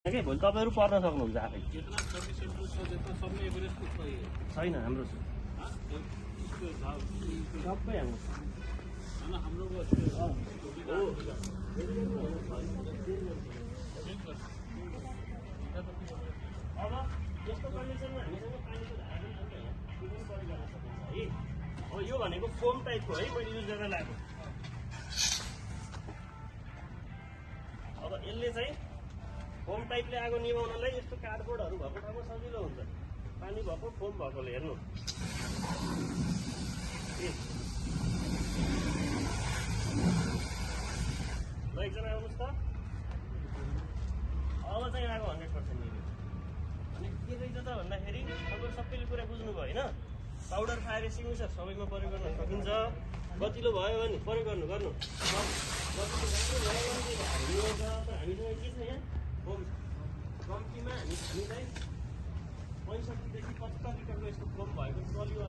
के भोलि तपाईँहरू पर्न सक्नुहुन्छ आफै छैन हाम्रो सबै हाम्रो अब यस्तो कन्डिसनमा हामीसँग पानीको धारा पनि छ नि त यहाँ पनि बढी गर्न सकिन्छ है। अब यो भनेको फोम टाइपको है मैले युज गरेर ल्याएको। अब यसले चाहिँ फोम टाइपले आगो निभाउनलाई यस्तो कार्डबोर्डहरू भएको ठाउँमा सजिलो हुन्छ। पानी भएको फोम भएकोले हेर्नु ल एकजना आउनुहोस् त। अब चाहिँ आगो 100% निभ्यो। अनि के रहेछ त भन्दाखेरि तपाईँहरू सबैले कुरा बुझ्नुभयो होइन। पाउडर फायर एक्सटिङ्ग्विसर सबैमा प्रयोग गर्न सकिन्छ। गतिलो भयो भने प्रयोग गर्नु गतिलो हामीसँग के छ यहाँ फोम कम्तीमा हामीलाई 65 देखि 75 लिटरको यस्तो फोम भएको ट्रली